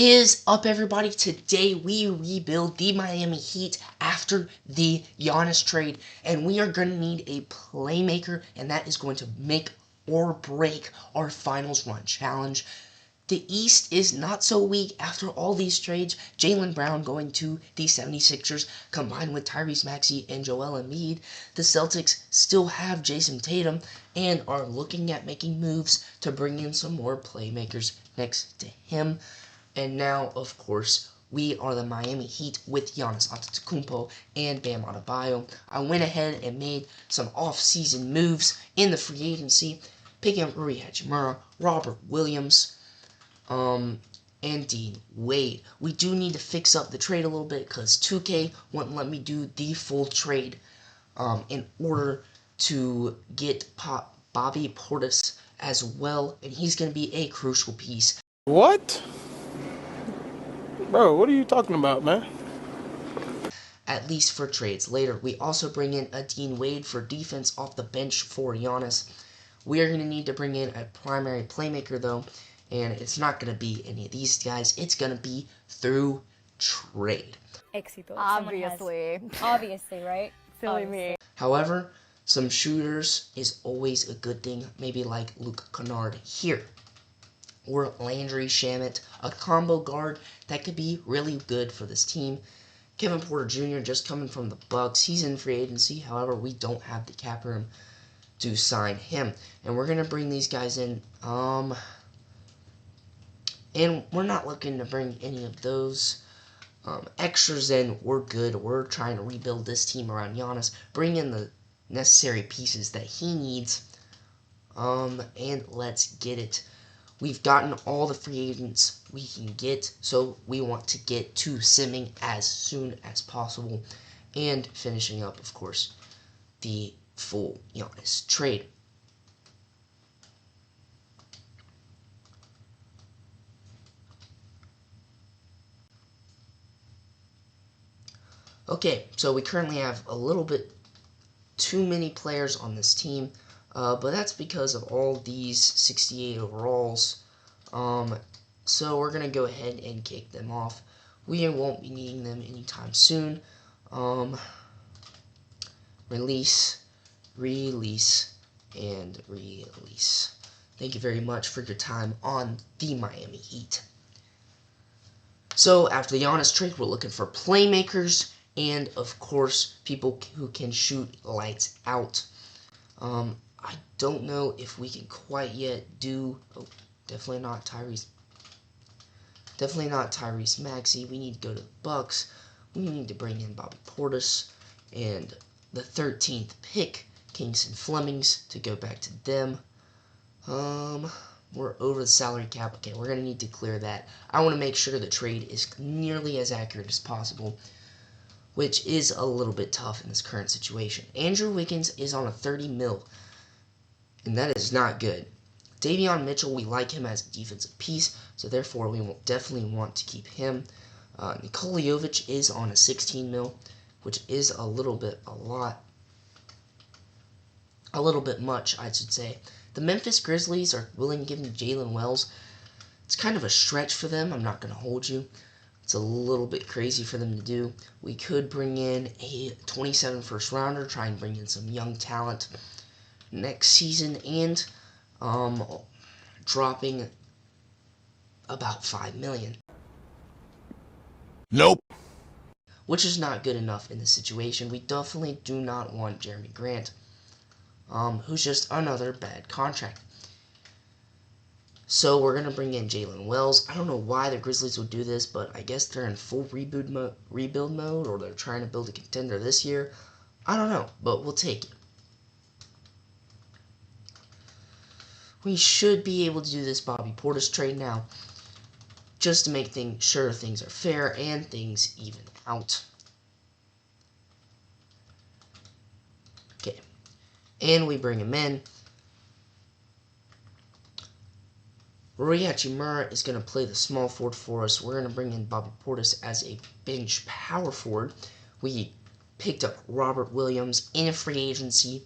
What is up, everybody? Today we rebuild the Miami Heat after the Giannis trade, and we are going to need a playmaker, and that is going to make or break our finals run challenge. The East is not so weak after all these trades. Jaylen Brown going to the 76ers, combined with Tyrese Maxey and Joel Embiid. The Celtics still have Jason Tatum and are looking at making moves to bring in some more playmakers next to him. And now, of course, we are the Miami Heat with Giannis Antetokounmpo and Bam Adebayo. I went ahead and made some off-season moves in the free agency, picking up Rui Hachimura, Robert Williams, and Dean Wade. We do need to fix up the trade a little bit because 2K wouldn't let me do the full trade in order to get Bobby Portis as well, and he's going to be a crucial piece. What? Bro, what are you talking about, man? At least for trades later. We also bring in a Dean Wade for defense off the bench for Giannis. We are going to need to bring in a primary playmaker, though, and it's not going to be any of these guys. It's going to be through trade. Éxito. Obviously, right? Silly me. However, some shooters is always a good thing, maybe like Luke Kennard here, or Landry Shamet, a combo guard that could be really good for this team. Kevin Porter Jr. just coming from the Bucks. He's in free agency. However, we don't have the cap room to sign him. And we're going to bring these guys in. And we're not looking to bring any of those extras in. We're good. We're trying to rebuild this team around Giannis. Bring in the necessary pieces that he needs. And let's get it. We've gotten all the free agents we can get, so we want to get to simming as soon as possible and finishing up, of course, the full Giannis trade. Okay, so we currently have a little bit too many players on this team. But that's because of all these 68 overalls. So we're going to go ahead and kick them off. We won't be needing them anytime soon. Release, and release. Thank you very much for your time on the Miami Heat. So after the Giannis trade, we're looking for playmakers and, of course, people who can shoot lights out. I don't know if we can quite yet do... Oh, definitely not Tyrese. Definitely not Tyrese Maxey. We need to go to the Bucks. We need to bring in Bobby Portis. And the 13th pick, Kingston Flemings, to go back to them. We're over the salary cap. Okay, we're going to need to clear that. I want to make sure the trade is nearly as accurate as possible, which is a little bit tough in this current situation. Andrew Wiggins is on a 30 mil. And that is not good. Davion Mitchell, we like him as a defensive piece, so therefore we will definitely want to keep him. Nikola Jovic is on a 16 mil, which is a little bit much, I should say. The Memphis Grizzlies are willing to give him Jalen Wells. It's kind of a stretch for them, I'm not going to hold you. It's a little bit crazy for them to do. We could bring in a 27 first rounder, try and bring in some young talent next season, and dropping about $5 million. Nope. Which is not good enough in this situation. We definitely do not want Jeremy Grant, who's just another bad contract. So we're going to bring in Jalen Wells. I don't know why the Grizzlies would do this, but I guess they're in full rebuild mode, or they're trying to build a contender this year. I don't know, but we'll take it. We should be able to do this Bobby Portis trade now, just to make sure things are fair and things even out. Okay, and we bring him in. Rui Hachimura is going to play the small forward for us. We're going to bring in Bobby Portis as a bench power forward. We picked up Robert Williams in a free agency.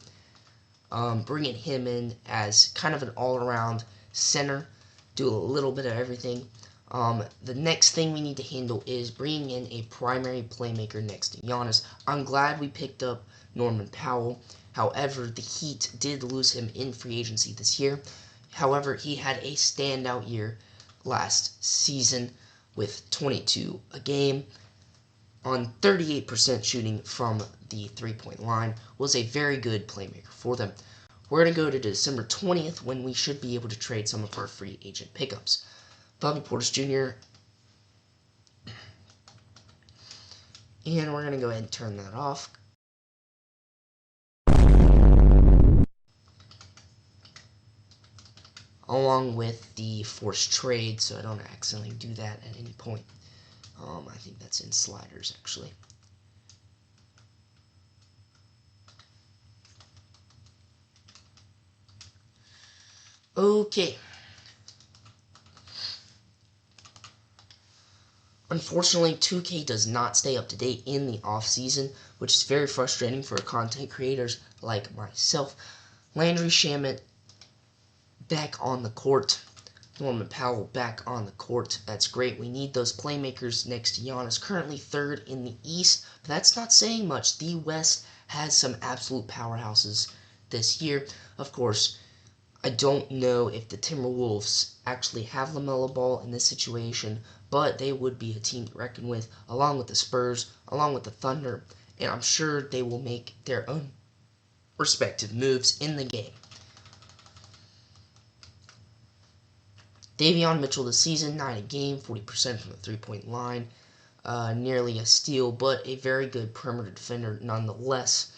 Bringing him in as kind of an all-around center, do a little bit of everything. The next thing we need to handle is bringing in a primary playmaker next to Giannis. I'm glad we picked up Norman Powell. However, the Heat did lose him in free agency this year. However, he had a standout year last season with 22 a game on 38% shooting from the three-point line. Was a very good playmaker for them. We're going to go to December 20th when we should be able to trade some of our free agent pickups. Bobby Portis Jr. And we're going to go ahead and turn that off. Along with the forced trade, so I don't accidentally do that at any point. I think that's in sliders, actually. Okay. Unfortunately, 2K does not stay up to date in the off-season, which is very frustrating for content creators like myself. Landry Shamet back on the court. Norman Powell back on the court. That's great. We need those playmakers next to Giannis. Currently third in the East, but that's not saying much. The West has some absolute powerhouses this year. Of course, I don't know if the Timberwolves actually have LaMelo Ball in this situation, but they would be a team to reckon with, along with the Spurs, along with the Thunder, and I'm sure they will make their own respective moves in the game. Davion Mitchell this season, 9 a game, 40% from the three-point line. Nearly a steal, but a very good perimeter defender nonetheless.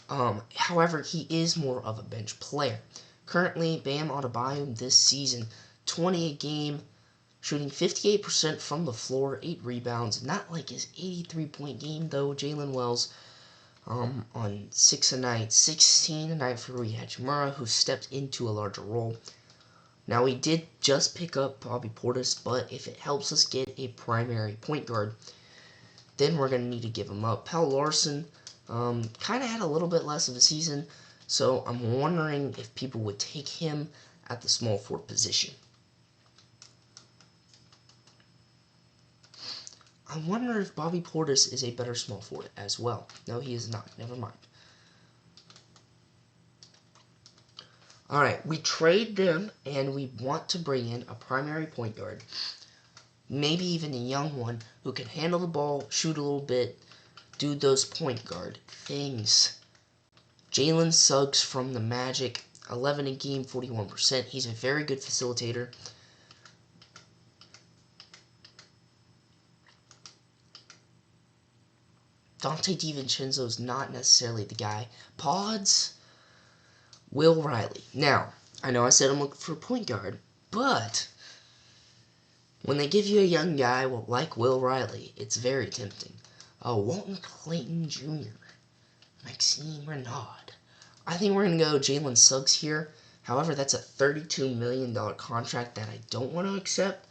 However, he is more of a bench player. Currently, Bam Adebayo this season, 20 a game, shooting 58% from the floor, 8 rebounds. Not like his 83-point game, though. Jalen Wells on 6 a night, 16 a night for Rui Hachimura, who stepped into a larger role. Now, we did just pick up Bobby Portis, but if it helps us get a primary point guard, then we're going to need to give him up. Pal Larson kind of had a little bit less of a season, so I'm wondering if people would take him at the small forward position. I wonder if Bobby Portis is a better small forward as well. No, he is not. Never mind. Alright, we trade them, and we want to bring in a primary point guard. Maybe even a young one who can handle the ball, shoot a little bit, do those point guard things. Jalen Suggs from the Magic, 11 a game, 41%. He's a very good facilitator. Dante DiVincenzo is not necessarily the guy. Pods, Will Riley. Now, I know I said I'm looking for a point guard, but when they give you a young guy like Will Riley, it's very tempting. Walton Clayton Jr., Maxime Renaud. I think we're going to go Jalen Suggs here. However, that's a $32 million contract that I don't want to accept.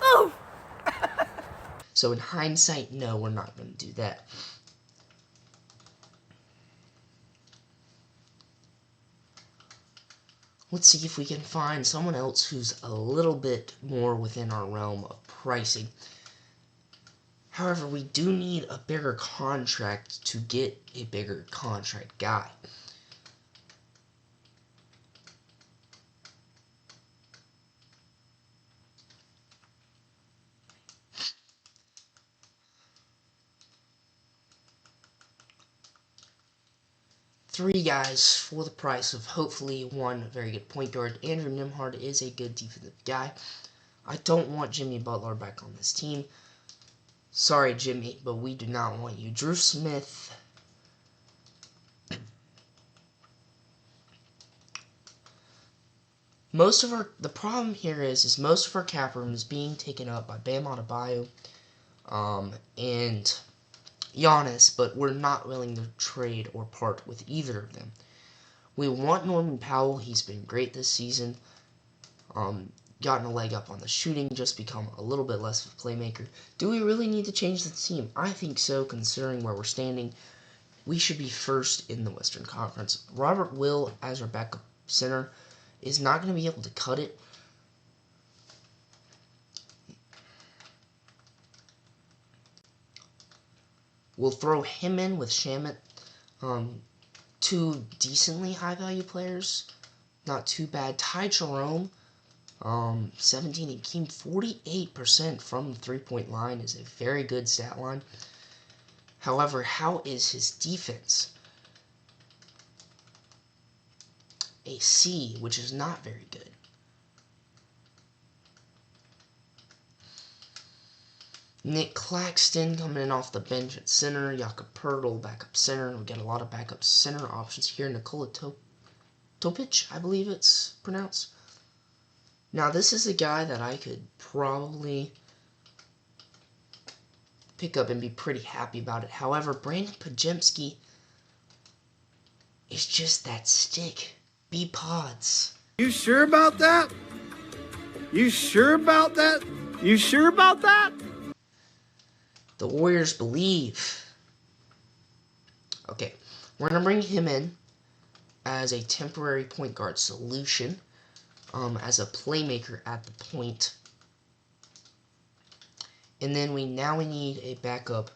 Oh! So in hindsight, no, we're not going to do that. Let's see if we can find someone else who's a little bit more within our realm of pricing. However, we do need a bigger contract to get a bigger contract guy. Three guys for the price of hopefully one very good point guard. Andrew Nembhard is a good defensive guy. I don't want Jimmy Butler back on this team. Sorry, Jimmy, but we do not want you. Drew Smith. The problem here is most of our cap room is being taken up by Bam Adebayo, and Giannis, but we're not willing to trade or part with either of them. We want Norman Powell. He's been great this season. Gotten a leg up on the shooting, just become a little bit less of a playmaker. Do we really need to change the team? I think so, considering where we're standing. We should be first in the Western Conference. Robert Will, as our backup center, is not going to be able to cut it. We'll throw him in with Shamit. Two decently high-value players. Not too bad. Ty Jerome, 17 and Keem, 48% from the three-point line is a very good stat line. However, how is his defense? A C, which is not very good. Nick Claxton coming in off the bench at center. Jakob Poeltl, backup center. We get a lot of backup center options here. Nikola Topic, I believe it's pronounced. Now, this is a guy that I could probably pick up and be pretty happy about it. However, Brandon Pajemski is just that stick. B-Pods. You sure about that? You sure about that? You sure about that? The Warriors believe. Okay, we're going to bring him in as a temporary point guard solution, as a playmaker at the point. And then we need a backup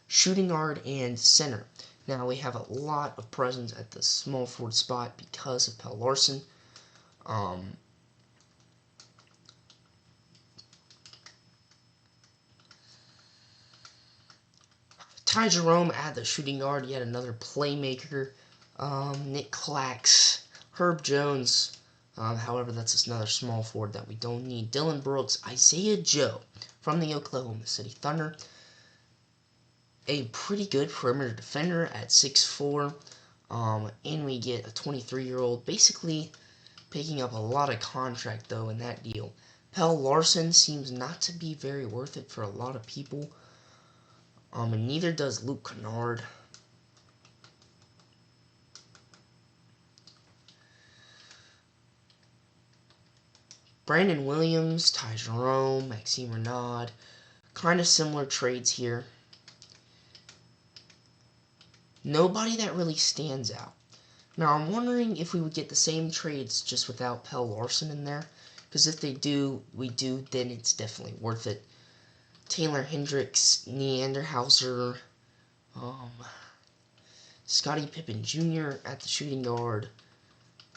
shooting guard and center. Now we have a lot of presence at the small forward spot because of Pelle Larsson. Ty Jerome at the shooting guard, yet another playmaker. Nick Clax, Herb Jones. However, that's just another small forward that we don't need. Dylan Brooks, Isaiah Joe from the Oklahoma City Thunder. A pretty good perimeter defender at 6'4". And we get a 23-year-old, basically picking up a lot of contract, though, in that deal. Pelle Larsson seems not to be very worth it for a lot of people. And neither does Luke Kennard. Brandon Williams, Ty Jerome, Maxime Renaud. Kind of similar trades here. Nobody that really stands out. Now, I'm wondering if we would get the same trades just without Pelle Larsson in there. Because if we do, then it's definitely worth it. Taylor Hendricks, Neanderhauser, Scottie Pippen Jr. at the shooting guard,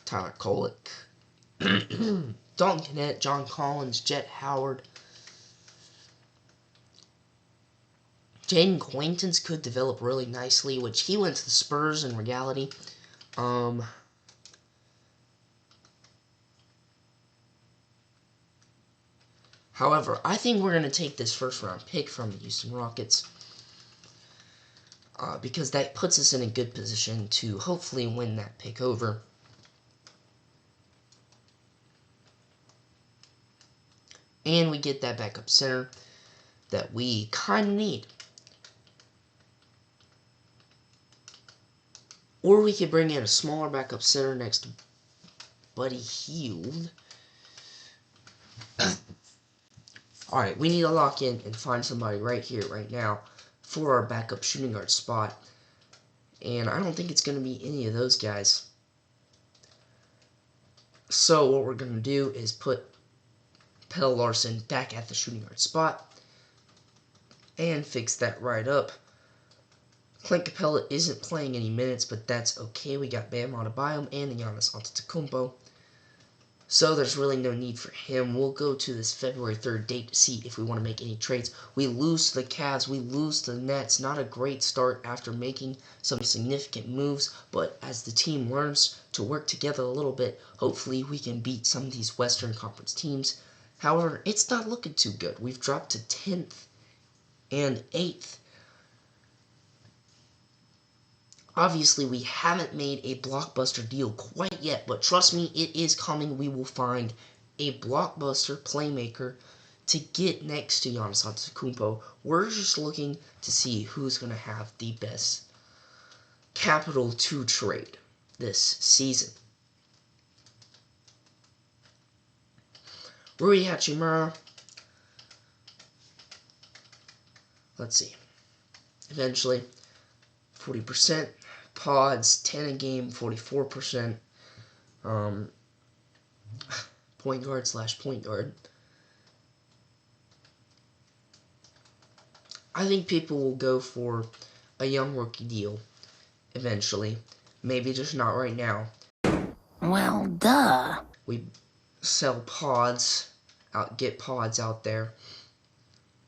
Tyler Kolek, Dalton Knecht, John Collins, Jet Howard. Jaden Quaintance could develop really nicely, which he went to the Spurs in reality. However, I think we're going to take this first-round pick from the Houston Rockets because that puts us in a good position to hopefully win that pick over. And we get that backup center that we kind of need. Or we could bring in a smaller backup center next to Buddy Hield. Alright, we need to lock in and find somebody right here, right now, for our backup shooting guard spot. And I don't think it's going to be any of those guys. So what we're going to do is put Pelle Larsson back at the shooting guard spot and fix that right up. Clint Capella isn't playing any minutes, but that's okay. We got Bam Adebayo and Giannis Antetokounmpo. So there's really no need for him. We'll go to this February 3rd date to see if we want to make any trades. We lose to the Cavs. We lose to the Nets. Not a great start after making some significant moves. But as the team learns to work together a little bit, hopefully we can beat some of these Western Conference teams. However, it's not looking too good. We've dropped to 10th and 8th. Obviously, we haven't made a blockbuster deal quite yet, but trust me, it is coming. We will find a blockbuster playmaker to get next to Giannis Antetokounmpo. We're just looking to see who's going to have the best capital to trade this season. Rui Hachimura. Let's see. Eventually, 40%. Pods, 10 a game, 44%. Point guard / point guard. I think people will go for a young rookie deal eventually. Maybe just not right now. Well, duh. We sell pods, get pods out there.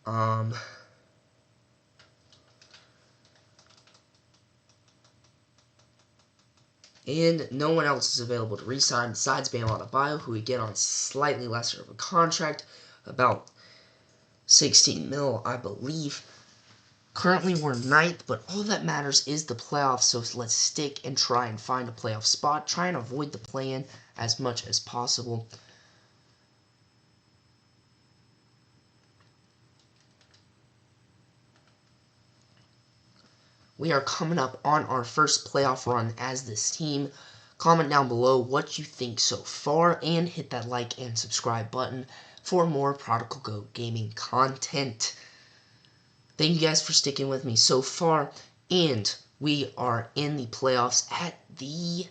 And no one else is available to re-sign besides Bam Adebayo, who we get on slightly lesser of a contract, about 16 mil, I believe. Currently, we're 9th, but all that matters is the playoffs, so let's stick and try and find a playoff spot. Try and avoid the play-in as much as possible. We are coming up on our first playoff run as this team. Comment down below what you think so far, and hit that like and subscribe button for more Prodigal Goat Gaming content. Thank you guys for sticking with me so far, and we are in the playoffs at the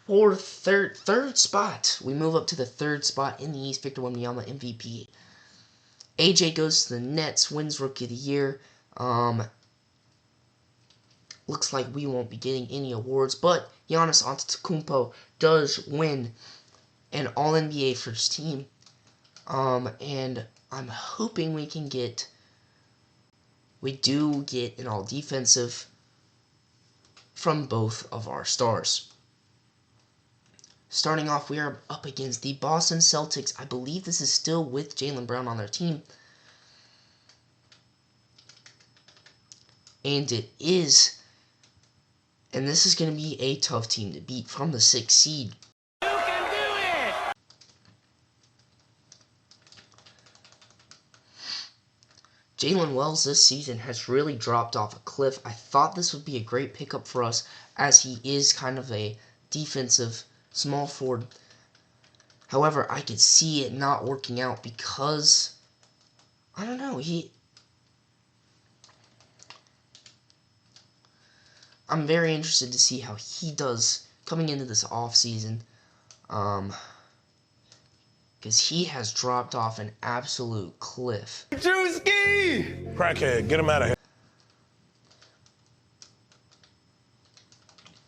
third spot. We move up to the 3rd spot in the East. Victor Wembanyama MVP. AJ goes to the Nets, wins Rookie of the Year. Looks like we won't be getting any awards, but Giannis Antetokounmpo does win an All-NBA first team. And I'm hoping we do get an All-Defensive from both of our stars. Starting off, we are up against the Boston Celtics. I believe this is still with Jaylen Brown on their team. And it is. And this is going to be a tough team to beat from the 6th seed. You can do it! Jalen Wells this season has really dropped off a cliff. I thought this would be a great pickup for us, as he is kind of a defensive small forward. However, I could see it not working out because, I don't know, I'm very interested to see how he does coming into this offseason. Because he has dropped off an absolute cliff. Drewski! Crackhead, get him out of here.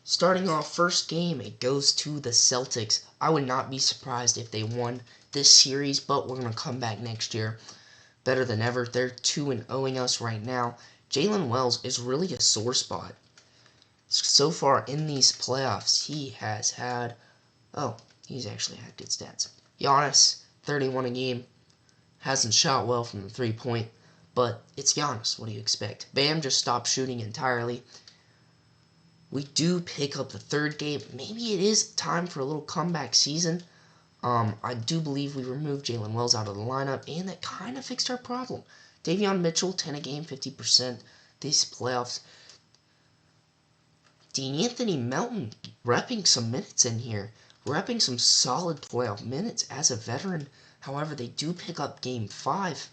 Starting off first game, it goes to the Celtics. I would not be surprised if they won this series, but we're going to come back next year better than ever. They're 2-0ing us right now. Jalen Wells is really a sore spot. So far in these playoffs, he's actually had good stats. Giannis, 31 a game, hasn't shot well from the 3-point, but it's Giannis. What do you expect? Bam just stopped shooting entirely. We do pick up the 3rd game. Maybe it is time for a little comeback season. I do believe we removed Jalen Wells out of the lineup, and that kind of fixed our problem. Davion Mitchell, 10 a game, 50% these playoffs. Anthony Melton repping some minutes in here. Repping some solid playoff minutes as a veteran. However, they do pick up Game 5.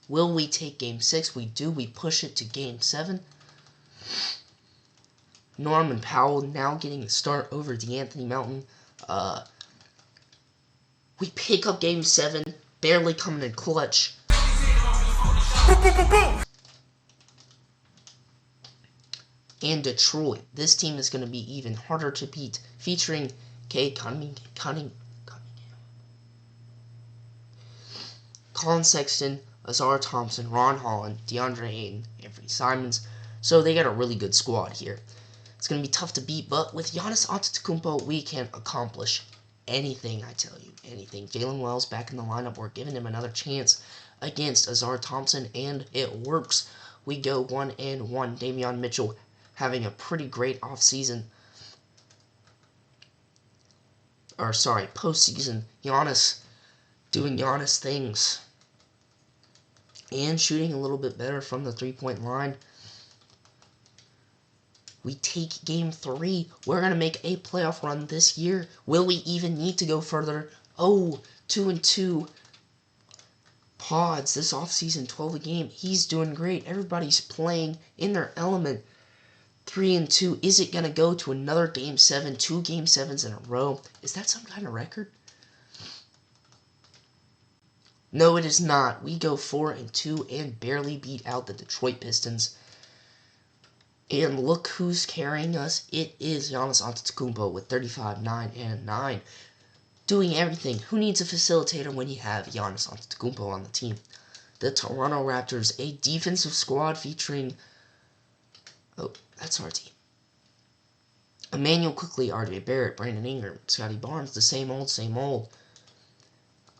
Will we take Game 6? We do. We push it to Game 7. Norman Powell now getting a start over Anthony Melton. We pick up Game 7. Barely coming in clutch. And Detroit. This team is going to be even harder to beat, featuring Cunningham, Colin Sexton, Azar Thompson, Ron Holland, DeAndre Ayton, Anthony Simons. So they got a really good squad here. It's going to be tough to beat, but with Giannis Antetokounmpo, we can accomplish anything, I tell you, anything. Jalen Wells back in the lineup. We're giving him another chance against Azar Thompson, and it works. We go 1-1. Davion Mitchell having a pretty great postseason. Giannis doing Giannis things. And shooting a little bit better from the 3-point line. We take Game 3. We're going to make a playoff run this year. Will we even need to go further? Oh, 2-2. Pods this offseason, 12 a game. He's doing great. Everybody's playing in their element. 3-2. Is it going to go to another Game 7? 2 Game 7s in a row? Is that some kind of record? No, it is not. We go 4-2 and barely beat out the Detroit Pistons. And look who's carrying us. It is Giannis Antetokounmpo with 35, 9, and 9. Doing everything. Who needs a facilitator when you have Giannis Antetokounmpo on the team? The Toronto Raptors, a defensive squad featuring... Oh, that's our team. Emmanuel Quickley, RJ Barrett, Brandon Ingram, Scotty Barnes, the same old, same old.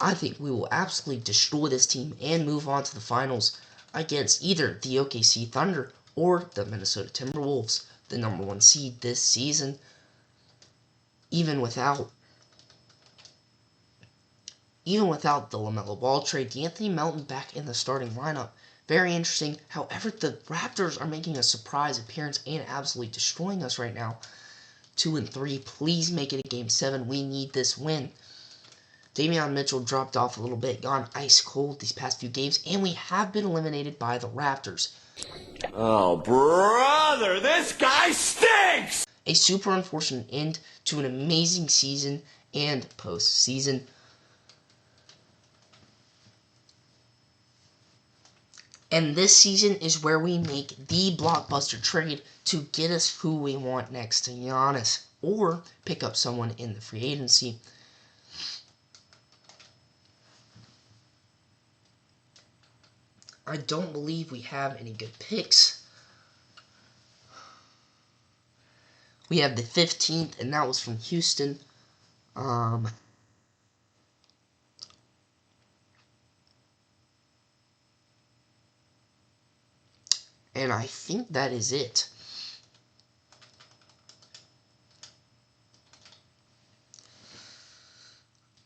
I think we will absolutely destroy this team and move on to the finals against either the OKC Thunder or the Minnesota Timberwolves, the #1 seed this season. Even without the LaMelo Ball trade, D'Anthony Melton back in the starting lineup. Very interesting. However, the Raptors are making a surprise appearance and absolutely destroying us right now. 2-3. Please make it a Game 7. We need this win. Davion Mitchell dropped off a little bit, gone ice cold these past few games, and we have been eliminated by the Raptors. Oh, brother, this guy stinks! A super unfortunate end to an amazing season and postseason. And this season is where we make the blockbuster trade to get us who we want next to Giannis, or pick up someone in the free agency. I don't believe we have any good picks. We have the 15th, and that was from Houston. And I think that is it.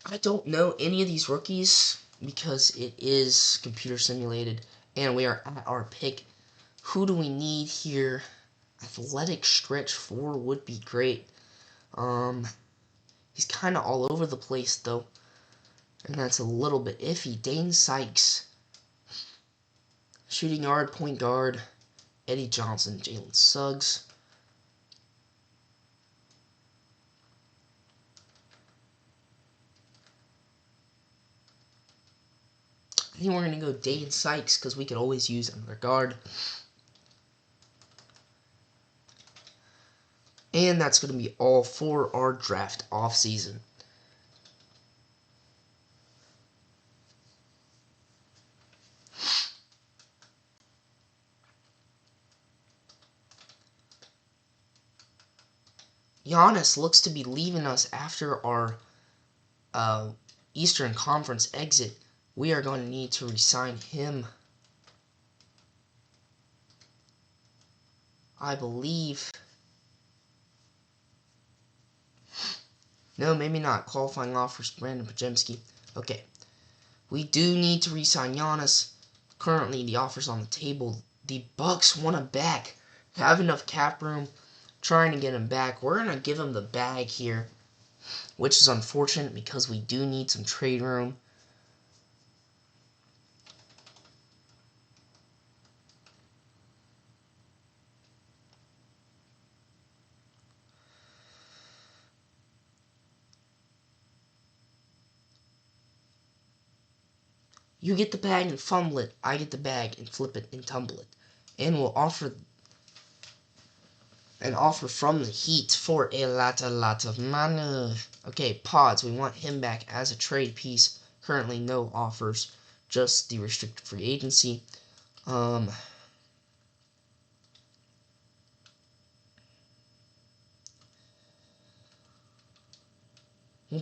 I don't know any of these rookies because it is computer simulated, and we are at our pick. Who do we need here? Athletic stretch 4 would be great. He's kind of all over the place, though, and that's a little bit iffy. Dane Sykes. Shooting guard, point guard, Eddie Johnson, Jalen Suggs. I think we're going to go Dane Sykes because we could always use another guard. And that's going to be all for our draft offseason. Giannis looks to be leaving us after our Eastern Conference exit. We are going to need to re-sign him. I believe. No, maybe not. Qualifying offers, Brandon Pajemski. Okay. We do need to re-sign Giannis. Currently, the offer's on the table. The Bucks want him back. Have enough cap room. Trying to get him back. We're going to give him the bag here, which is unfortunate because we do need some trade room. You get the bag and fumble it. I get the bag and flip it and tumble it. And we'll offer an offer from the Heat for a lot of money. Okay, Pods, we want him back as a trade piece. Currently no offers, just the restricted free agency. We'll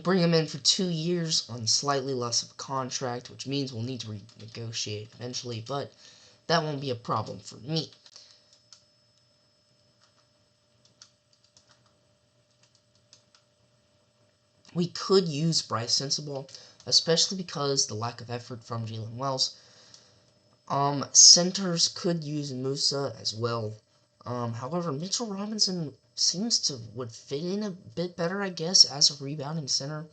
bring him in for 2 years on slightly less of a contract, which means we'll need to renegotiate eventually, but that won't be a problem for me. We could use Bryce Sensabaugh, especially because the lack of effort from Jalen Wells. Centers could use Musa as well. However, Mitchell Robinson would fit in a bit better, I guess, as a rebounding center.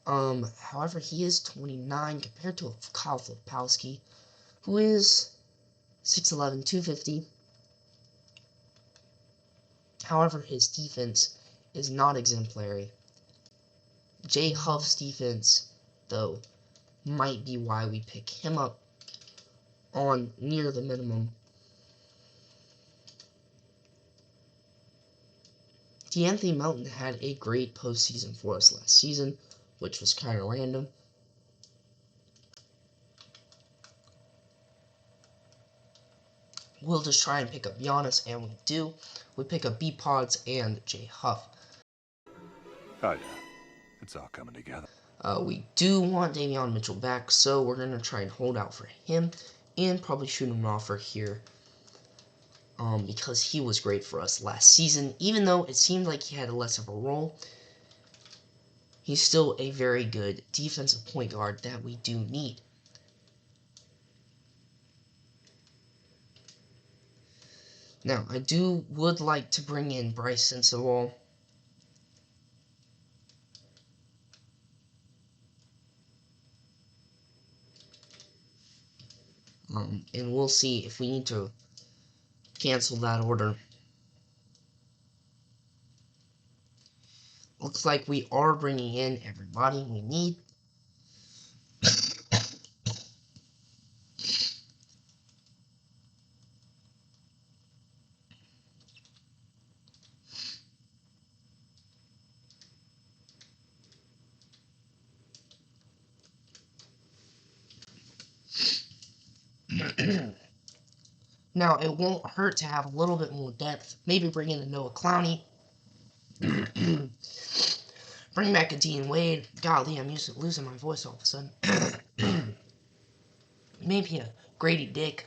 However, he is 29 compared to Kyle Filipowski, who is 6'11", 250. However, his defense is not exemplary. Jay Huff's defense, though, might be why we pick him up on near the minimum. D'Anthony Melton had a great postseason for us last season, which was kind of random. We'll just try and pick up Giannis, and we do. We pick up B-Pods and J Huff. Oh, yeah. It's all coming together. We do want Davion Mitchell back, so we're going to try and hold out for him and probably shoot him an offer here. Because he was great for us last season. Even though it seemed like he had less of a role, he's still a very good defensive point guard that we do need. Now, I would like to bring in Bryce Sensabaugh. And we'll see if we need to cancel that order. Looks like we are bringing in everybody we need. Now, it won't hurt to have a little bit more depth. Maybe bring in a Noah Clowney. Bring back a Dean Wade. Golly, I'm losing my voice all of a sudden. Maybe a Grady Dick.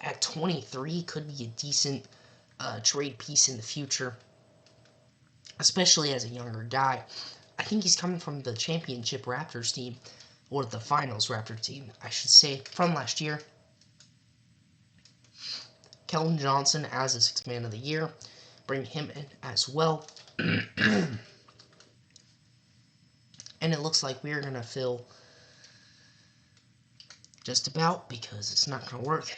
At 23, could be a decent trade piece in the future. Especially as a younger guy. I think he's coming from the championship Raptors team. Or the finals Raptors team, I should say, from last year. Keldon Johnson as a Sixth Man of the Year. Bring him in as well. And it looks like we're going to fill just about, because it's not going to work.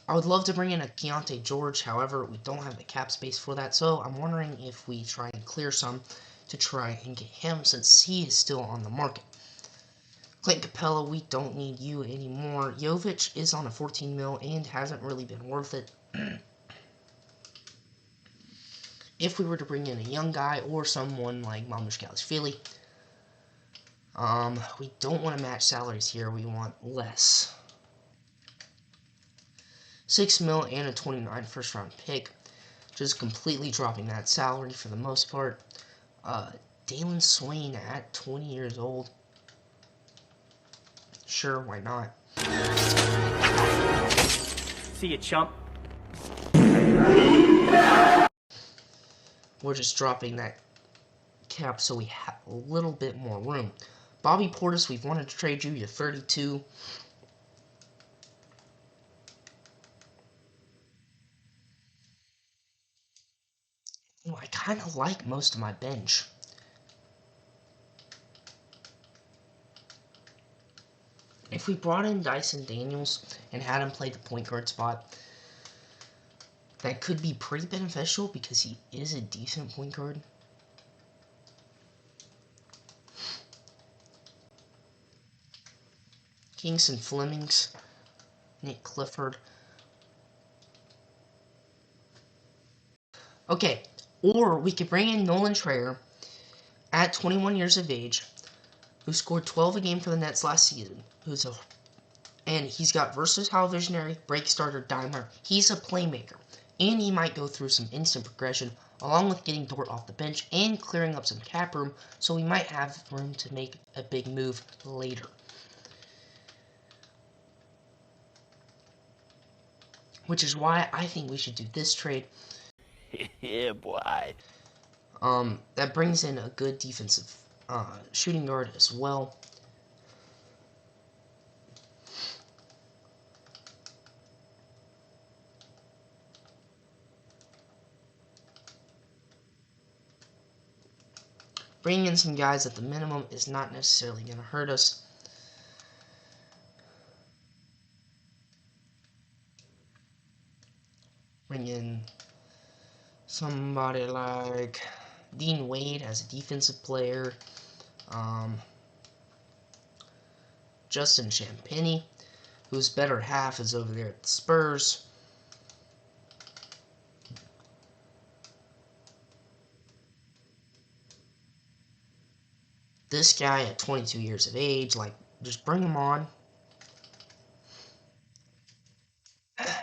I would love to bring in a Keontae George, however, we don't have the cap space for that, so I'm wondering if we try and clear some to try and get him, since he is still on the market. Clint Capella, we don't need you anymore. Jovic is on a 14 mil and hasn't really been worth it. If we were to bring in a young guy or someone like Mamushkalishvili, we don't want to match salaries here. We want less. 6 mil and a 29 first round pick. Just completely dropping that salary for the most part. Dalen Swain at 20 years old. Sure, why not? See you, chump. We're just dropping that cap so we have a little bit more room. Bobby Portis, we've wanted to trade you. You're 32. Well, I kind of like most of my bench. If we brought in Dyson Daniels and had him play the point guard spot, that could be pretty beneficial because he is a decent point guard. Kingston Flemings, Nick Clifford. Okay, or we could bring in Nolan Trayer at 21 years of age, who scored 12 a game for the Nets last season, and he's got versatile visionary, break starter, dimer. He's a playmaker, and he might go through some instant progression, along with getting Dort off the bench and clearing up some cap room, so we might have room to make a big move later. Which is why I think we should do this trade. Yeah, boy. That brings in a good defensive shooting guard as well. Bringing in some guys at the minimum is not necessarily going to hurt us. Bring in somebody like Dean Wade as a defensive player. Justin Champagnie, whose better half is over there at the Spurs. This guy at 22 years of age, like, just bring him on.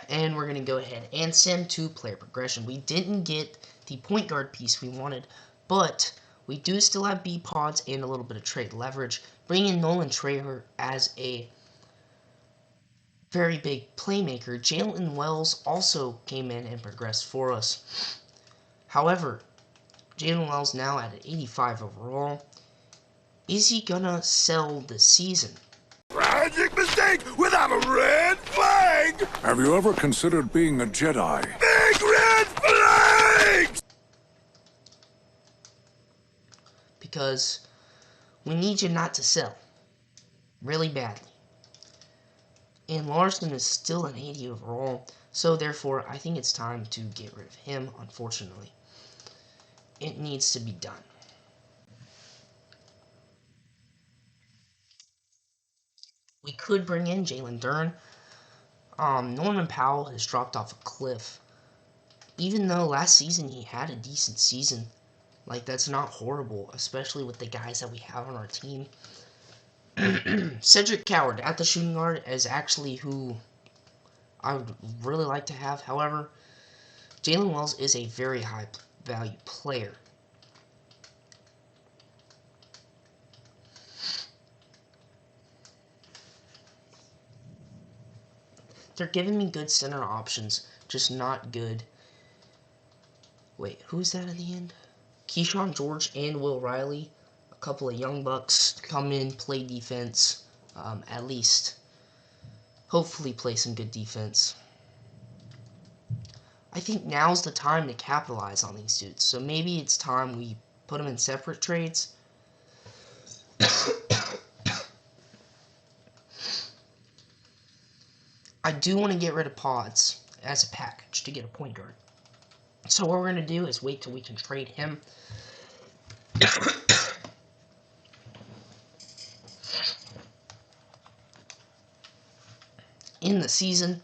And we're going to go ahead and send to player progression. We didn't get the point guard piece we wanted, but we do still have B pods and a little bit of trade leverage. Bring in Nolan Traeger as a very big playmaker. Jalen Wells also came in and progressed for us. However, Jalen Wells now at an 85 overall. Is he gonna sell this season? Tragic mistake without a red flag! Have you ever considered being a Jedi? Big red flags! Because we need you not to sell. Really badly. And Larson is still an 80 overall, so therefore I think it's time to get rid of him, unfortunately. It needs to be done. We could bring in Jalen Duren. Norman Powell has dropped off a cliff. Even though last season he had a decent season, like, that's not horrible, especially with the guys that we have on our team. Cedric Coward at the shooting guard is actually who I would really like to have. However, Jalen Wells is a very high value player. They're giving me good center options, just not good. Wait, who's that at the end? Keyshawn George and Will Riley. A couple of young bucks to come in, play defense. At least, hopefully play some good defense. I think now's the time to capitalize on these dudes. So maybe it's time we put them in separate trades. I do want to get rid of pods as a package to get a point guard. So what we're going to do is wait till we can trade him. In the season.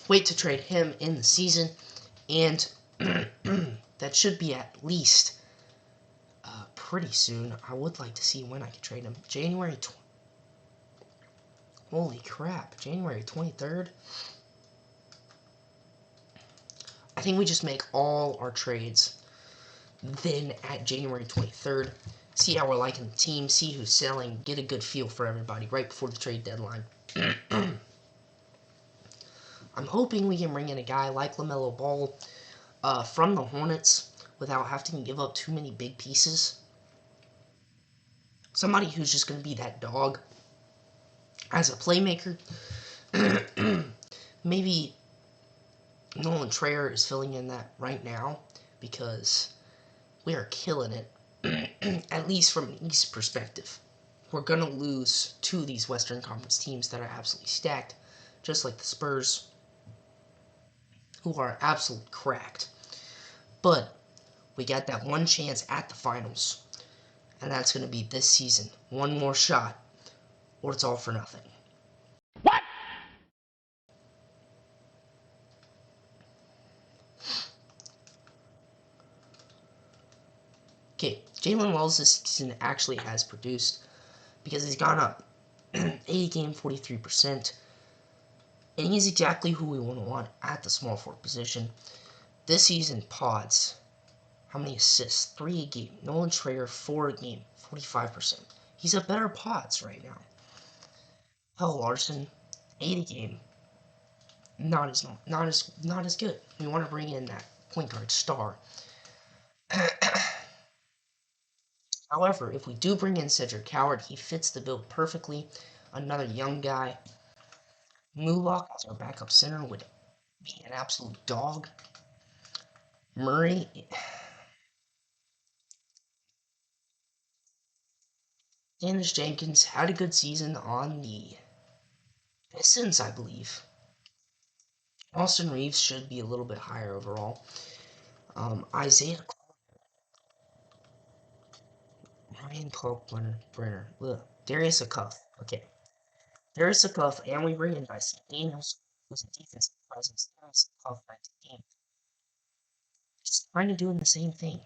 Wait to trade him in the season, and that should be at least pretty soon. I would like to see when I can trade him. Holy crap, January 23rd? I think we just make all our trades then at January 23rd. See how we're liking the team, see who's selling, get a good feel for everybody right before the trade deadline. I'm hoping we can bring in a guy like LaMelo Ball from the Hornets without having to give up too many big pieces. Somebody who's just going to be that dog as a playmaker. Maybe Nolan Traeger is filling in that right now because we are killing it, at least from an East perspective. We're going to lose to these Western Conference teams that are absolutely stacked, just like the Spurs, who are absolutely cracked. But we got that one chance at the finals, and that's going to be this season. One more shot, or it's all for nothing. What? Okay, Jalen Wells this season actually has produced because he's gone up 80 game, 43%. And he's exactly who we want at the small forward position. This season, pods. How many assists? 3 a game. Nolan Traeger, 4 a game. 45%. He's a better pods right now. Hell, Larson, 8 a game. Not as good. We want to bring in that point guard star. However, if we do bring in Cedric Coward, he fits the bill perfectly. Another young guy. Mullock as our backup center would be an absolute dog. Murray. Dennis Jenkins had a good season on the Pistons, I believe. Austin Reeves should be a little bit higher overall. Isaiah Ryan Kalkbrenner. Darius Akuff. Okay. Darius Akuff, and we bring in Dyson Daniels, who's a defensive presence. Darius Akuff, 19 game. Just kind of doing the same thing.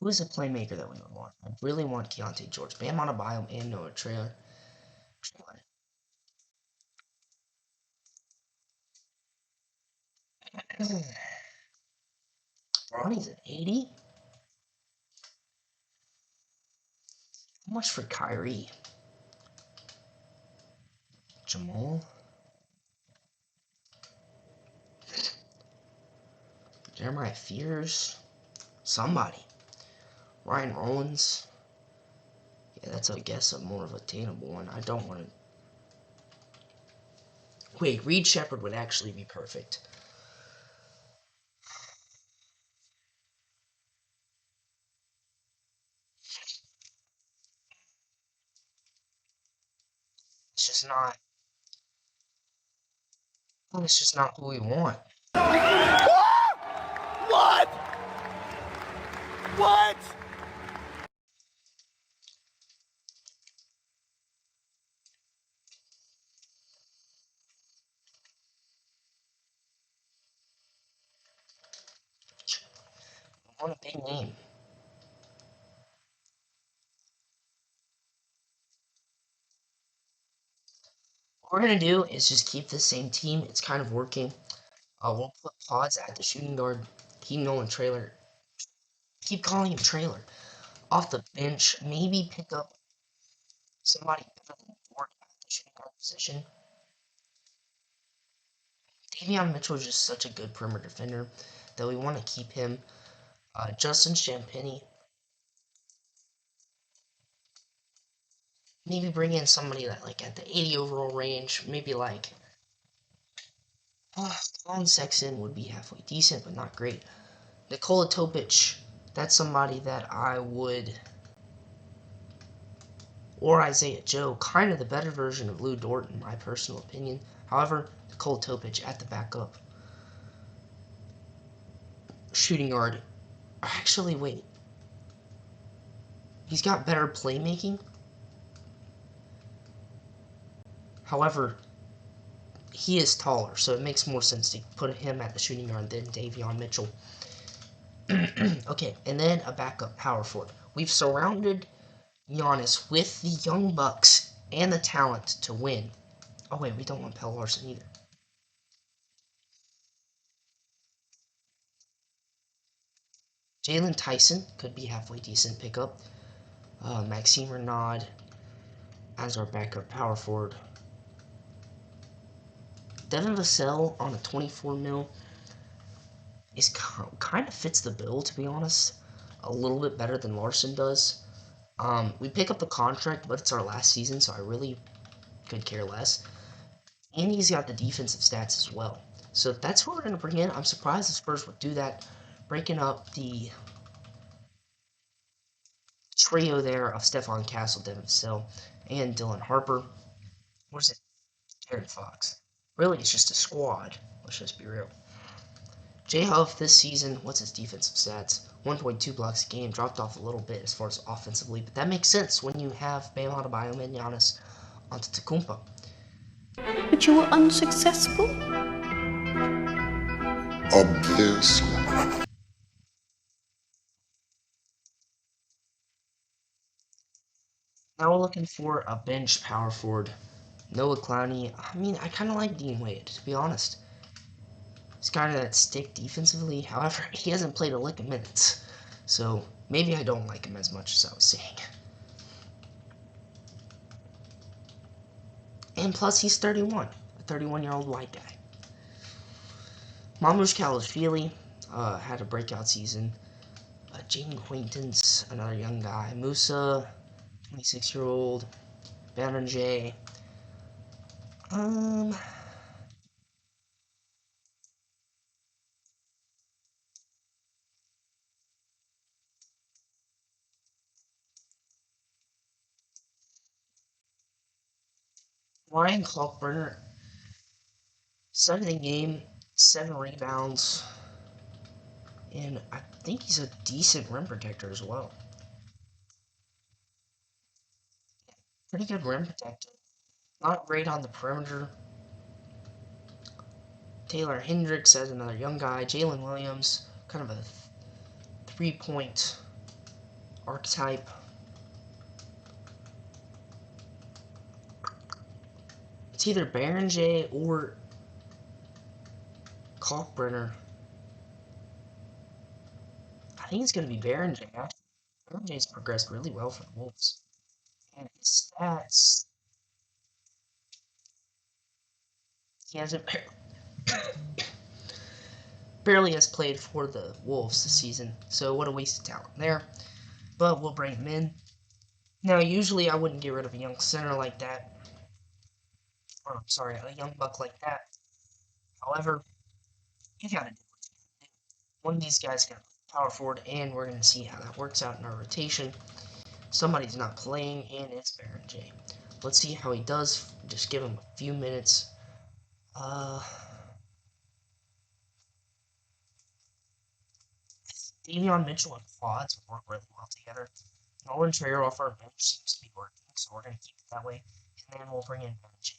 Who is a playmaker that we would want? I really want Keontae George, Bam Adebayo, and Noah Trailer. Ronnie's at 80. How much for Kyrie? Jamal? Jeremiah Fears? Somebody. Ryan Rollins? Yeah, that's, I guess, a more of a attainable one. I don't want to... Wait, Reed Shepard would actually be perfect. It's just not... Well, it's just not who we want. What? What? I want a big name. What we're going to do is just keep the same team. It's kind of working. We'll put Pods at the shooting guard. Keep Nolan Trailer. Keep calling him Trailer. Off the bench, maybe pick up somebody better than Ford at the shooting guard position. Davion Mitchell is just such a good perimeter defender that we want to keep him. Justin Champagnie. Maybe bring in somebody that, like, at the 80 overall range. Maybe, like, Colin Sexton would be halfway decent, but not great. Nikola Topic. That's somebody that I would... Or Isaiah Joe. Kind of the better version of Lou Dort, in my personal opinion. However, Nikola Topic at the backup. Shooting guard. Actually, wait. He's got better playmaking. However, he is taller, so it makes more sense to put him at the shooting guard than Davion Mitchell. Okay, and then a backup power forward. We've surrounded Giannis with the young bucks and the talent to win. Oh wait, we don't want Pelle Larson either. Jalen Tyson could be halfway decent pickup. Maxime Renaud as our backup power forward. Devin Vassell on a 24 mil is kind of fits the bill, to be honest. A little bit better than Larson does. We pick up the contract, but it's our last season, so I really could care less. And he's got the defensive stats as well. So that's who we're going to bring in. I'm surprised the Spurs would do that. Breaking up the trio there of Stephon Castle, Devin Vassell, and Dylan Harper. What is it? Jared Fox. Really, it's just a squad. Let's just be real. Jay Huff this season, what's his defensive stats? 1.2 blocks a game, dropped off a little bit as far as offensively, but that makes sense when you have Bam Adebayo and Giannis Antetokounmpo. But you were unsuccessful? Obviously. Now we're looking for a bench power forward. Noah Clowney. I mean, I kind of like Dean Wade, to be honest. He's kind of that stick defensively. However, he hasn't played a lick of minutes. So, maybe I don't like him as much as I was saying. And plus, he's 31. A 31-year-old white guy. Mamush Kalashvili. had a breakout season. Jaden Quaintance, another young guy. Musa, 26-year-old. Banner J. Ryan Kalkbrenner, 7th game, 7 rebounds, and I think he's a decent rim protector as well. Pretty good rim protector. Not great on the perimeter. Taylor Hendricks as another young guy. Jalen Williams, kind of a 3-point archetype. It's either Baron J or Kalkbrenner. I think it's going to be Baron J. Baron J's progressed really well for the Wolves. And his stats, he hasn't barely has played for the Wolves this season, so what a waste of talent there. But we'll bring him in. Now, usually I wouldn't get rid of a young center like that. Or, I'm sorry, a young buck like that. However, you gotta do what you gotta do. One of these guys got power forward, and we're gonna see how that works out in our rotation. Somebody's not playing, and it's Baron J. Let's see how he does. Just give him a few minutes. Davion Mitchell and quads work really well together. Nolan Trayer off our bench seems to be working, so we're going to keep it that way. And then we'll bring in bench.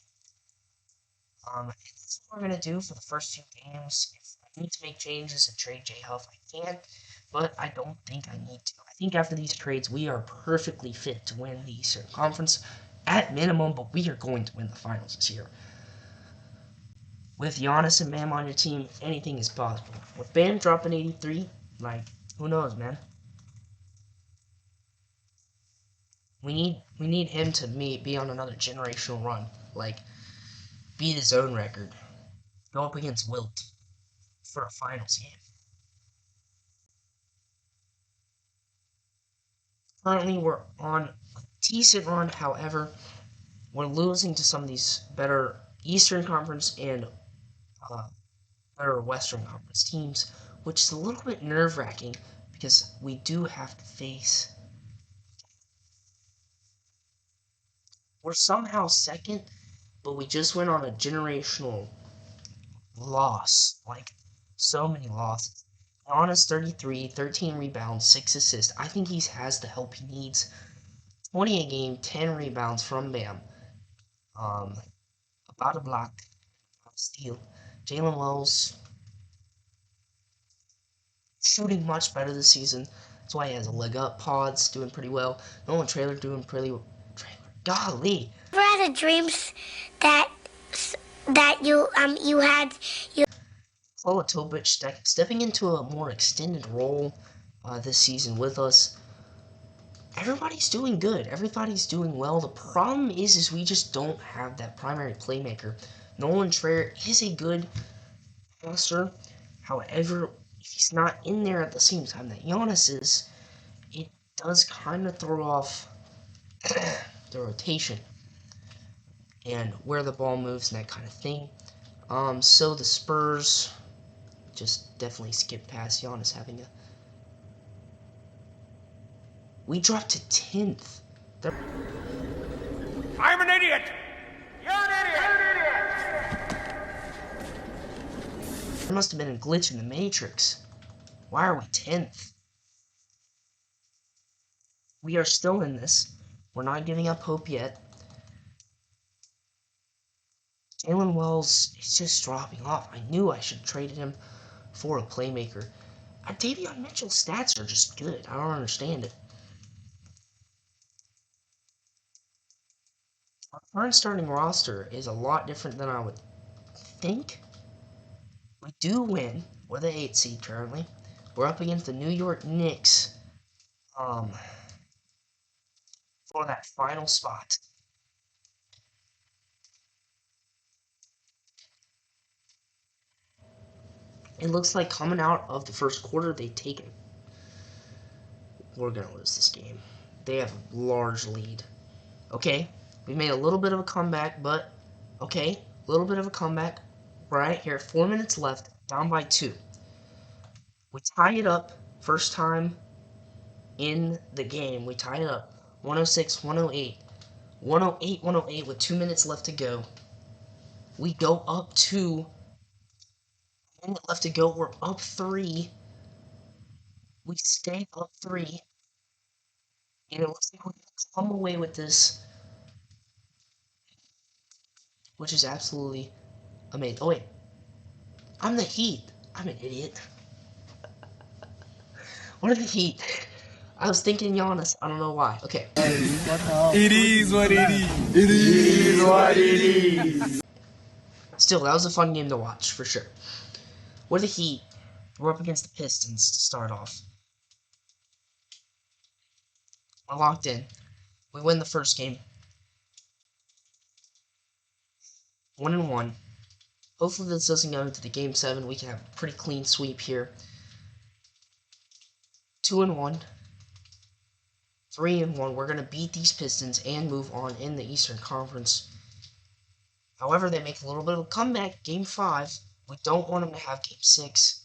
That's what we're going to do for the first 2 games. If I need to make changes and trade J Huff, I can, but I don't think I need to. I think after these trades, we are perfectly fit to win the Eastern Conference at minimum, but we are going to win the finals this year. With Giannis and Bam on your team, anything is possible. With Bam dropping 83, like, who knows, man? We need him to be on another generational run, like beat his own record, go up against Wilt for a finals game. Currently, we're on a decent run. However, we're losing to some of these better Eastern Conference and better Western Conference teams, which is a little bit nerve-wracking because we do have to face. We're somehow second, but we just went on a generational loss. Like, so many losses. Giannis 33, 13 rebounds, 6 assists. I think he has the help he needs. 20 a game, 10 rebounds from Bam. About a block, about a steal. Jalen Wells shooting much better this season. That's why he has a leg up. Pods doing pretty well. Nolan Traylor doing pretty well. Golly. Ever had dreams that you had Kola Tobic stepping into a more extended role this season with us. Everybody's doing good. Everybody's doing well. The problem is we just don't have that primary playmaker. Nolan Trayer is a good passer. However, if he's not in there at the same time that Giannis is, it does kind of throw off the rotation and where the ball moves and that kind of thing. So the Spurs just definitely skip past Giannis having a. We dropped to 10th. I'm an idiot! You're an idiot! There must have been a glitch in the Matrix. Why are we 10th? We are still in this. We're not giving up hope yet. Jalen Wells is just dropping off. I knew I should have traded him for a playmaker. Davion Mitchell's stats are just good. I don't understand it. Our current starting roster is a lot different than I would think. We do win. We're the 8th seed currently. We're up against the New York Knicks for that final spot. It looks like coming out of the first quarter, they take it. We're going to lose this game. They have a large lead. Okay, we made a little bit of a comeback, but okay, a little bit of a comeback. Right here, 4 minutes left, down by 2. We tie it up, first time in the game. We tie it up, 106, 108. 108, 108 with 2 minutes left to go. We go up 2. 1 minute left to go. We're up 3. We stay up 3. And it looks like we're going to come away with this, which is absolutely amazing. Oh, wait. I'm the Heat. I'm an idiot. What are the Heat? I was thinking Giannis. I don't know why. Okay. It is what it is. It is what it is. Still, that was a fun game to watch, for sure. We're the Heat. We're up against the Pistons to start off. We're locked in. We win the first game. 1-1. Hopefully this doesn't go into the Game 7. We can have a pretty clean sweep here. 2-1. 3-1. We're going to beat these Pistons and move on in the Eastern Conference. However, they make a little bit of a comeback. Game 5. We don't want them to have Game 6.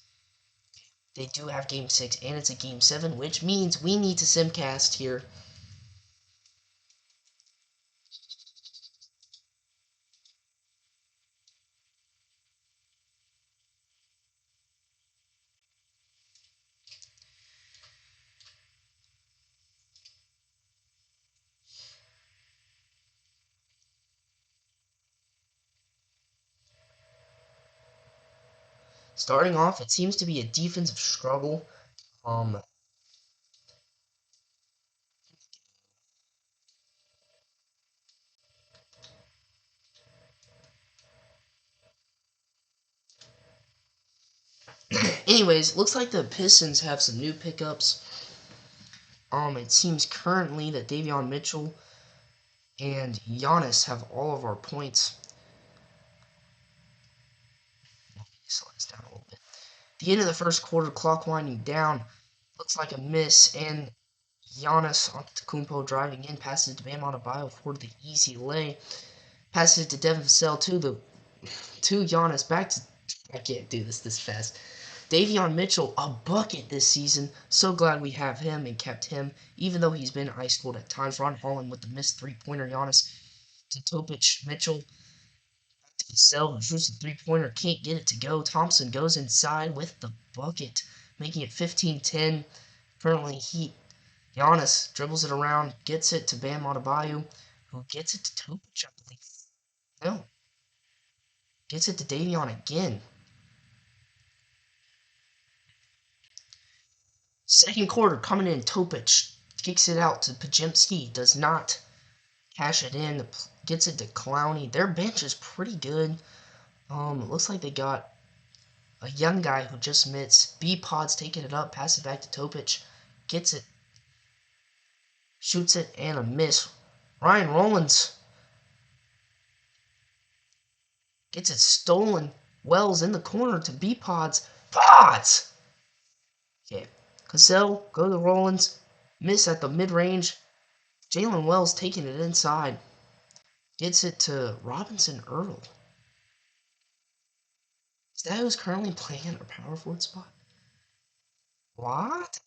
They do have Game 6, and it's a Game 7, which means we need to simcast here. Starting off, it seems to be a defensive struggle. Anyways, looks like the Pistons have some new pickups. It seems currently that Davion Mitchell and Giannis have all of our points. Slow this down a little bit. The end of the first quarter, clock winding down. Looks like a miss, and Giannis Antetokounmpo driving in, passes it to Bam Adebayo for the easy lay. Passes it to Devin Vassell to Giannis. Back to, I can't do this fast. Davion Mitchell, a bucket this season. So glad we have him and kept him, even though he's been ice cold at times. Ron Holland with the missed three-pointer. Giannis to Topic. Mitchell to Vassell, shoots the three-pointer, can't get it to go. Thompson goes inside with the bucket, making it 15-10. Currently Heat. Giannis dribbles it around, gets it to Bam Adebayo, who gets it to Topic, I believe. No. Gets it to Davion again. Second quarter coming in, Topic kicks it out to Pajemski, does not cash it in, gets it to Clowney. Their bench is pretty good. It looks like they got a young guy who just missed. B-Pod's taking it up, pass it back to Topic, gets it, shoots it, and a miss. Ryan Rollins gets it stolen. Wells in the corner to B-Pods. Pods! Okay. Cassell, go to Rollins. Miss at the mid-range. Jalen Wells taking it inside. Gets it to Robinson Earl. Is that who's currently playing at our power forward spot? What?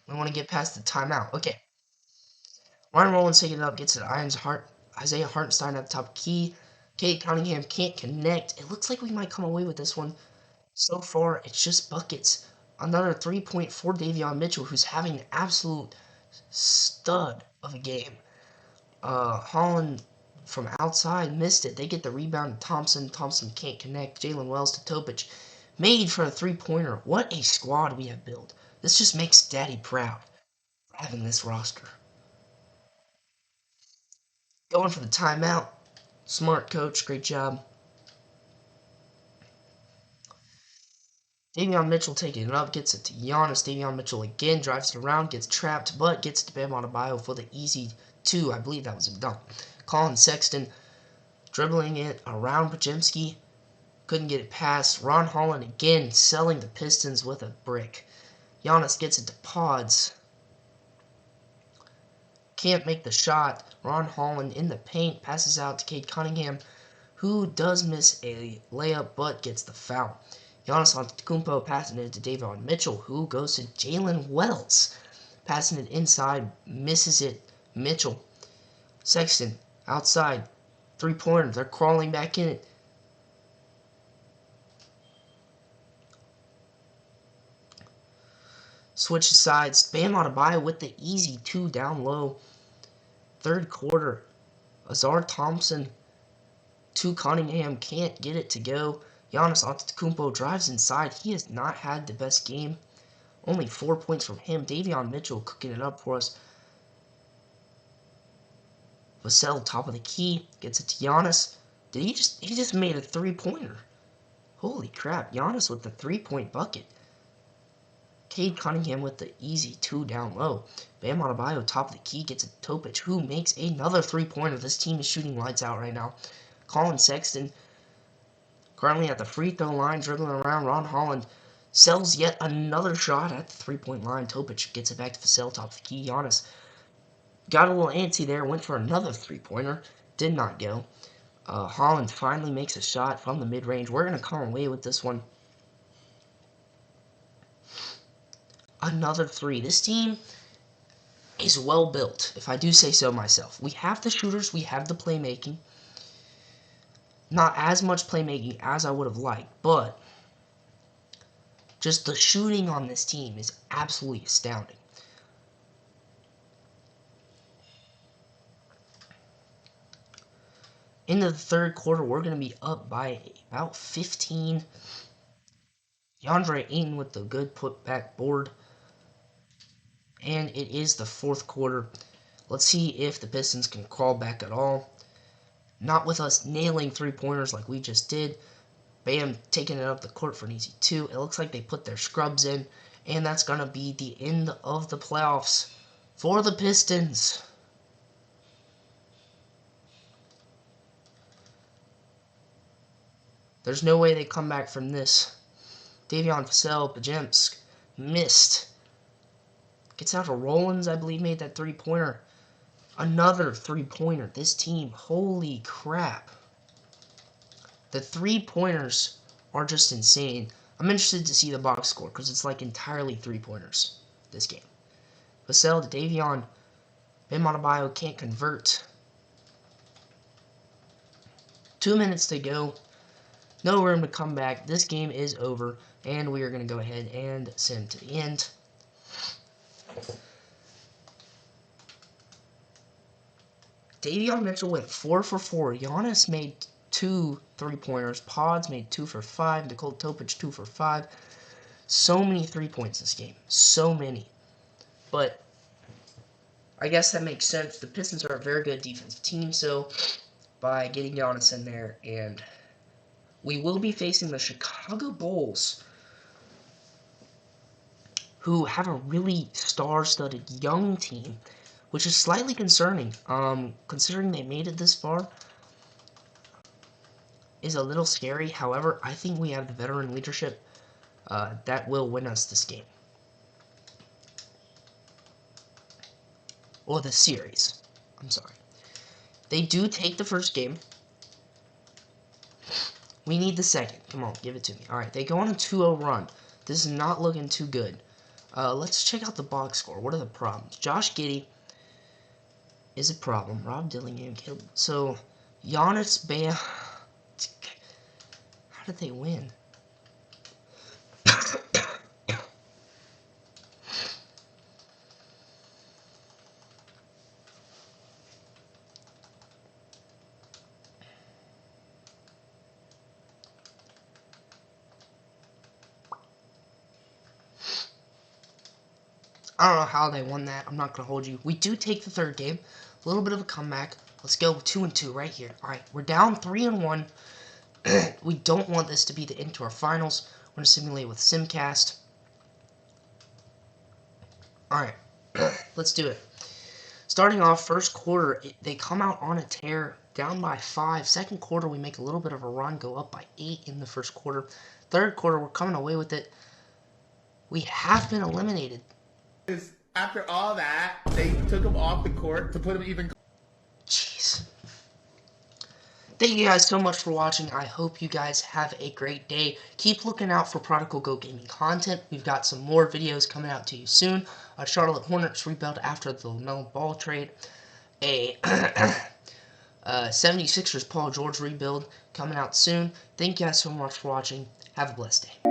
We want to get past the timeout. Okay. Ryan Rollins taking it up, gets it to Isaiah Hartenstein at the top key. Kate Cunningham can't connect. It looks like we might come away with this one. So far, it's just buckets. Another 3-point for Davion Mitchell, who's having an absolute stud of a game. Holland from outside missed it. They get the rebound to Thompson. Thompson can't connect. Jalen Wells to Topic. Made for a three-pointer. What a squad we have built. This just makes Daddy proud for having this roster. Going for the timeout. Smart coach. Great job. Davion Mitchell taking it up, gets it to Giannis. Davion Mitchell again drives it around, gets trapped, but gets it to Bam Adebayo for the easy 2. I believe that was a dunk. Colin Sexton dribbling it around Pajemski. Couldn't get it past. Ron Holland again selling the Pistons with a brick. Giannis gets it to Pods. Can't make the shot. Ron Holland in the paint. Passes out to Cade Cunningham, who does miss a layup but gets the foul. Giannis Antetokounmpo passing it to Davion Mitchell, who goes to Jalen Wells. Passing it inside. Misses it. Mitchell. Sexton outside. Three-pointer. They're crawling back in it. Switch sides. Bam Adebayo with the easy 2 down low. Third quarter. Azar Thompson to Cunningham. Can't get it to go. Giannis Antetokounmpo drives inside. He has not had the best game. Only 4 points from him. Davion Mitchell cooking it up for us. Vassell, top of the key. Gets it to Giannis. He just made a 3-pointer. Holy crap. Giannis with the 3-point bucket. Cade Cunningham with the easy 2 down low. Bam Adebayo, top of the key, gets it to Topic, who makes another 3-pointer. This team is shooting lights out right now. Colin Sexton, currently at the free throw line, dribbling around. Ron Holland sells yet another shot at the 3-point line. Topic gets it back to Vassell, top of the key. Giannis got a little antsy there, went for another 3-pointer. Did not go. Holland finally makes a shot from the mid-range. We're going to come away with this one. Another 3. This team is well built, if I do say so myself. We have the shooters, we have the playmaking. Not as much playmaking as I would have liked, but just the shooting on this team is absolutely astounding. Into the third quarter, we're going to be up by about 15. DeAndre Ayton with the good put-back board. And it is the fourth quarter. Let's see if the Pistons can crawl back at all. Not with us nailing 3-pointers like we just did. Bam, taking it up the court for an easy 2. It looks like they put their scrubs in. And that's going to be the end of the playoffs for the Pistons. There's no way they come back from this. Davion Vassell, Pajemsk, missed. Gets out to Rollins, I believe, made that 3-pointer. Another 3-pointer. This team, holy crap. The 3-pointers are just insane. I'm interested to see the box score because it's like entirely 3-pointers this game. Vassell to Davion. Bam Adebayo can't convert. 2 minutes to go. No room to come back. This game is over. And we are going to go ahead and send to the end. Davion Mitchell went 4 for 4. Giannis made 2 3-pointers. Pods made 2 for 5. Nikola Topic 2 for 5. So many 3-points this game. So many. But I guess that makes sense. The Pistons are a very good defensive team. So by getting Giannis in there, and we will be facing the Chicago Bulls, who have a really star-studded young team, which is slightly concerning, considering they made it this far. Is a little scary. However, I think we have the veteran leadership that will win us this game. Or the series. I'm sorry. They do take the first game. We need the second. Come on, give it to me. Alright, they go on a 2-0 run. This is not looking too good. Let's check out the box score. What are the problems? Josh Giddey is a problem. Rob Dillingham killed. So, Giannis, Bam. How did they win? I don't know how they won that. I'm not going to hold you. We do take the third game. A little bit of a comeback. Let's go 2-2 right here. Alright, we're down 3-1. We don't want this to be the end to our finals. We're going to simulate with Simcast. Alright, let's do it. Starting off first quarter, they come out on a tear, down by 5. Second quarter, we make a little bit of a run, go up by 8 in the first quarter. Third quarter, we're coming away with it. We have been eliminated. After all that, they took him off the court to put him even. Jeez. Thank you guys so much for watching. I hope you guys have a great day. Keep looking out for Prodigal Go Gaming content. We've got some more videos coming out to you soon. A Charlotte Hornets rebuild after the LaMelo Ball trade. A 76ers Paul George rebuild coming out soon. Thank you guys so much for watching. Have a blessed day.